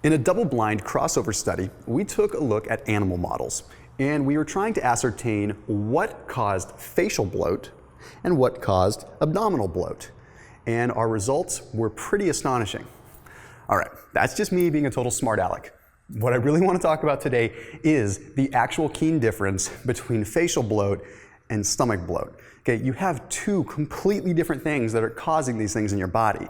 In a double-blind crossover study, we took a look at animal models, and we were trying to ascertain what caused facial bloat and what caused abdominal bloat. And our results were pretty astonishing. All right, that's just me being a total smart aleck. What I really want to talk about today is the actual keen difference between facial bloat and stomach bloat. Okay, you have two completely different things that are causing these things in your body.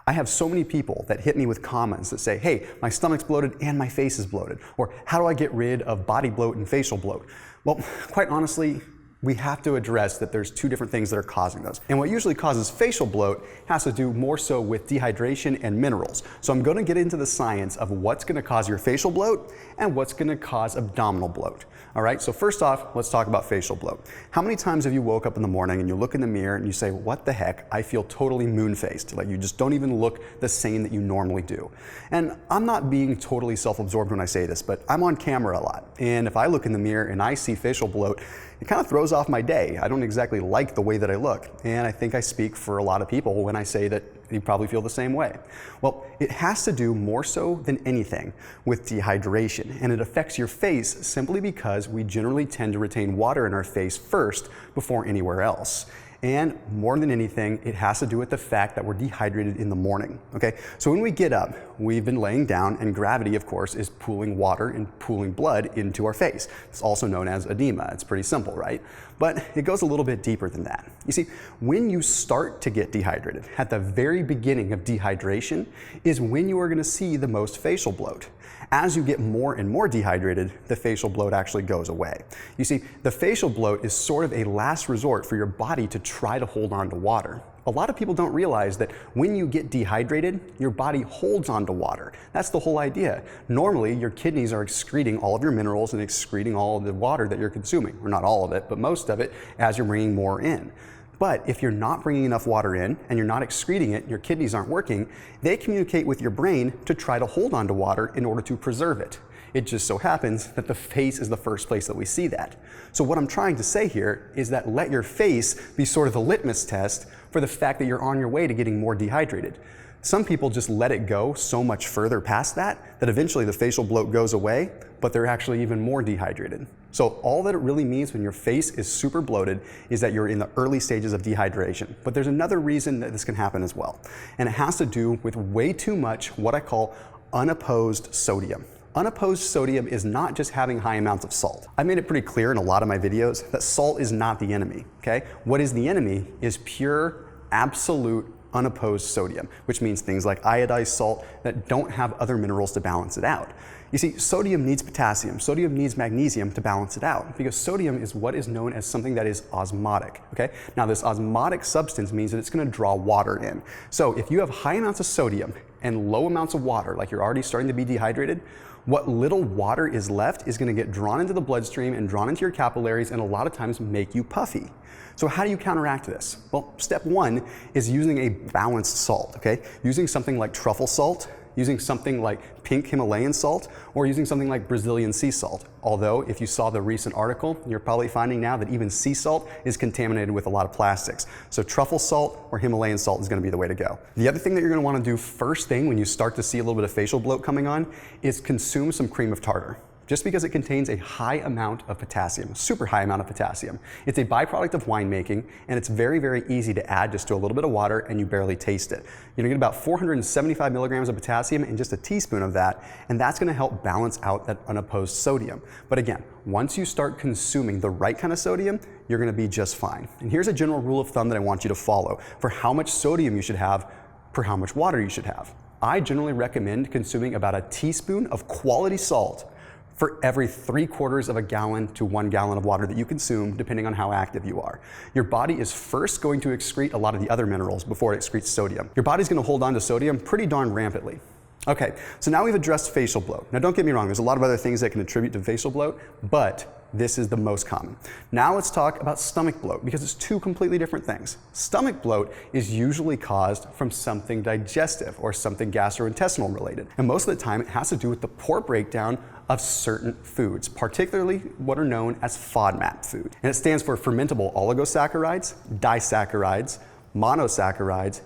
I have so many people that hit me with comments that say, hey, my stomach's bloated and my face is bloated. Or how do I get rid of body bloat and facial bloat? Well, quite honestly, we have to address that there's two different things that are causing those. And what usually causes facial bloat has to do more so with dehydration and minerals. So I'm going to get into the science of what's going to cause your facial bloat and what's going to cause abdominal bloat. All right, so first off, let's talk about facial bloat. How many times have you woke up in the morning and you look in the mirror and you say, what the heck, I feel totally moon-faced, like you just don't even look the same that you normally do. And I'm not being totally self-absorbed when I say this, but I'm on camera a lot. And if I look in the mirror and I see facial bloat, it kind of throws off my day. I don't exactly like the way that I look. And I think I speak for a lot of people when I say that you probably feel the same way. Well, it has to do more so than anything with dehydration, and it affects your face simply because we generally tend to retain water in our face first before anywhere else. And more than anything, it has to do with the fact that we're dehydrated in the morning, okay? So when we get up, we've been laying down, and gravity, of course, is pooling water and pooling blood into our face. It's also known as edema. It's pretty simple, right? But it goes a little bit deeper than that. You see, when you start to get dehydrated, at the very beginning of dehydration is when you are gonna see the most facial bloat. As you get more and more dehydrated, the facial bloat actually goes away. You see, the facial bloat is sort of a last resort for your body to try to hold on to water. A lot of people don't realize that when you get dehydrated, your body holds on to water. That's the whole idea. Normally, your kidneys are excreting all of your minerals and excreting all of the water that you're consuming. Or not all of it, but most of it as you're bringing more in. But if you're not bringing enough water in and you're not excreting it, your kidneys aren't working, they communicate with your brain to try to hold on to water in order to preserve it. It just so happens that the face is the first place that we see that. So what I'm trying to say here is that let your face be sort of the litmus test for the fact that you're on your way to getting more dehydrated. Some people just let it go so much further past that, that eventually the facial bloat goes away, but they're actually even more dehydrated. So all that it really means when your face is super bloated is that you're in the early stages of dehydration. But there's another reason that this can happen as well. And it has to do with way too much what I call unopposed sodium. Unopposed sodium is not just having high amounts of salt. I made it pretty clear in a lot of my videos that salt is not the enemy, okay? What is the enemy is pure, absolute, unopposed sodium, which means things like iodized salt that don't have other minerals to balance it out. You see, sodium needs potassium, sodium needs magnesium to balance it out, because sodium is what is known as something that is osmotic, okay? Now this osmotic substance means that it's gonna draw water in. So if you have high amounts of sodium and low amounts of water, like you're already starting to be dehydrated, what little water is left is gonna get drawn into the bloodstream and drawn into your capillaries and a lot of times make you puffy. So how do you counteract this? Well, step one is using a balanced salt, okay? Using something like truffle salt, using something like pink Himalayan salt, or using something like Brazilian sea salt. Although, if you saw the recent article, you're probably finding now that even sea salt is contaminated with a lot of plastics. So truffle salt or Himalayan salt is gonna be the way to go. The other thing that you're gonna wanna do first thing when you start to see a little bit of facial bloat coming on is consume some cream of tartar. Just because it contains a high amount of potassium, super high amount of potassium. It's a byproduct of winemaking, and it's very, very easy to add just to a little bit of water and you barely taste it. You're gonna get about 475 milligrams of potassium in just a teaspoon of that, and that's gonna help balance out that unopposed sodium. But again, once you start consuming the right kind of sodium, you're gonna be just fine. And here's a general rule of thumb that I want you to follow for how much sodium you should have per how much water you should have. I generally recommend consuming about a teaspoon of quality salt for every 3/4 of a gallon to 1 gallon of water that you consume, depending on how active you are. Your body is first going to excrete a lot of the other minerals before it excretes sodium. Your body's gonna hold on to sodium pretty darn rampantly. Okay, so now we've addressed facial bloat. Now don't get me wrong, there's a lot of other things that can attribute to facial bloat, but this is the most common. Now let's talk about stomach bloat, because it's two completely different things. Stomach bloat is usually caused from something digestive or something gastrointestinal related. And most of the time it has to do with the poor breakdown of certain foods, particularly what are known as FODMAP food. And it stands for fermentable oligosaccharides, disaccharides, monosaccharides,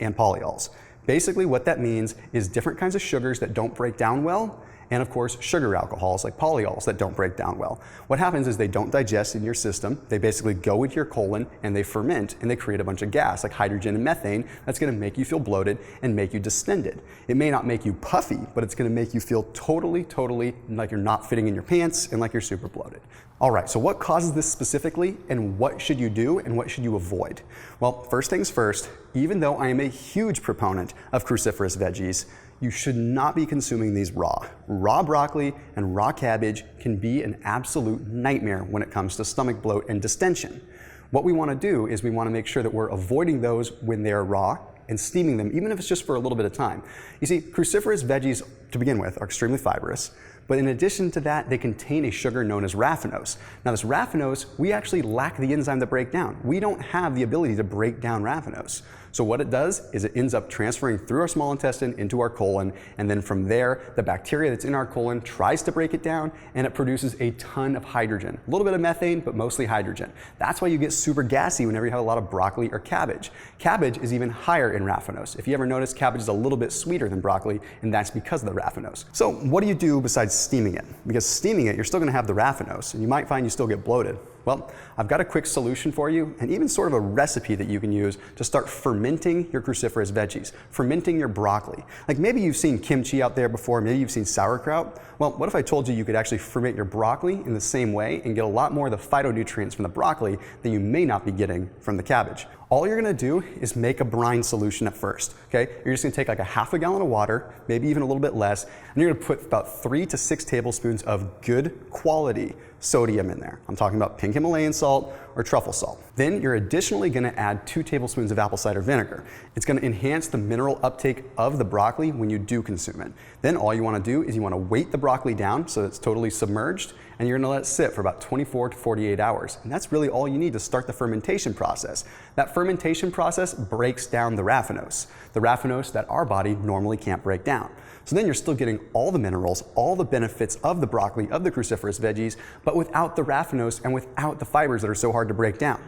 and polyols. Basically what that means is different kinds of sugars that don't break down well, and of course sugar alcohols like polyols that don't break down well. What happens is they don't digest in your system, they basically go into your colon and they ferment and they create a bunch of gas like hydrogen and methane that's going to make you feel bloated and make you distended. It may not make you puffy, but it's going to make you feel totally like you're not fitting in your pants and like you're super bloated. Alright, so what causes this specifically, and what should you do and what should you avoid? Well, first things first, even though I am a huge proponent of cruciferous veggies, you should not be consuming these raw. Raw broccoli and raw cabbage can be an absolute nightmare when it comes to stomach bloat and distension. What we want to do is we want to make sure that we're avoiding those when they are raw and steaming them, even if it's just for a little bit of time. You see, cruciferous veggies, to begin with, are extremely fibrous, but in addition to that, they contain a sugar known as raffinose. Now this raffinose, we actually lack the enzyme to break down. We don't have the ability to break down raffinose. So what it does is it ends up transferring through our small intestine into our colon, and then from there, the bacteria that's in our colon tries to break it down, and it produces a ton of hydrogen. A little bit of methane, but mostly hydrogen. That's why you get super gassy whenever you have a lot of broccoli or cabbage. Cabbage is even higher in raffinose. If you ever notice, cabbage is a little bit sweeter than broccoli, and that's because of the raffinose. So what do you do besides steaming it? Because steaming it, you're still gonna have the raffinose, and you might find you still get bloated. Well, I've got a quick solution for you, and even sort of a recipe that you can use to start fermenting your cruciferous veggies, fermenting your broccoli. Like maybe you've seen kimchi out there before, maybe you've seen sauerkraut. Well, what if I told you you could actually ferment your broccoli in the same way and get a lot more of the phytonutrients from the broccoli than you may not be getting from the cabbage? All you're gonna do is make a brine solution at first, okay? You're just gonna take like a half a gallon of water, maybe even a little bit less, and you're gonna put about 3 to 6 tablespoons of good quality sodium in there. I'm talking about pink Himalayan salt or truffle salt. Then you're additionally gonna add 2 tablespoons of apple cider vinegar. It's gonna enhance the mineral uptake of the broccoli when you do consume it. Then all you wanna do is you wanna weight the broccoli down so it's totally submerged, and you're gonna let it sit for about 24 to 48 hours. And that's really all you need to start the fermentation process. That fermentation process breaks down the raffinose that our body normally can't break down. So then you're still getting all the minerals, all the benefits of the broccoli, of the cruciferous veggies, but without the raffinose and without the fibers that are so hard to break down.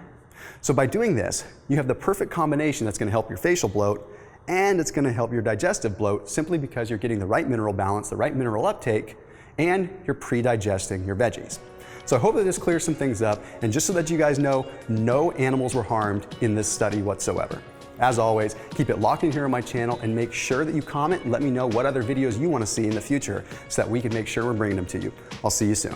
So by doing this, you have the perfect combination that's gonna help your facial bloat, and it's gonna help your digestive bloat simply because you're getting the right mineral balance, the right mineral uptake, and you're pre-digesting your veggies. So I hope that this clears some things up, and just so that you guys know, no animals were harmed in this study whatsoever. As always, keep it locked in here on my channel and make sure that you comment and let me know what other videos you want to see in the future so that we can make sure we're bringing them to you. I'll see you soon.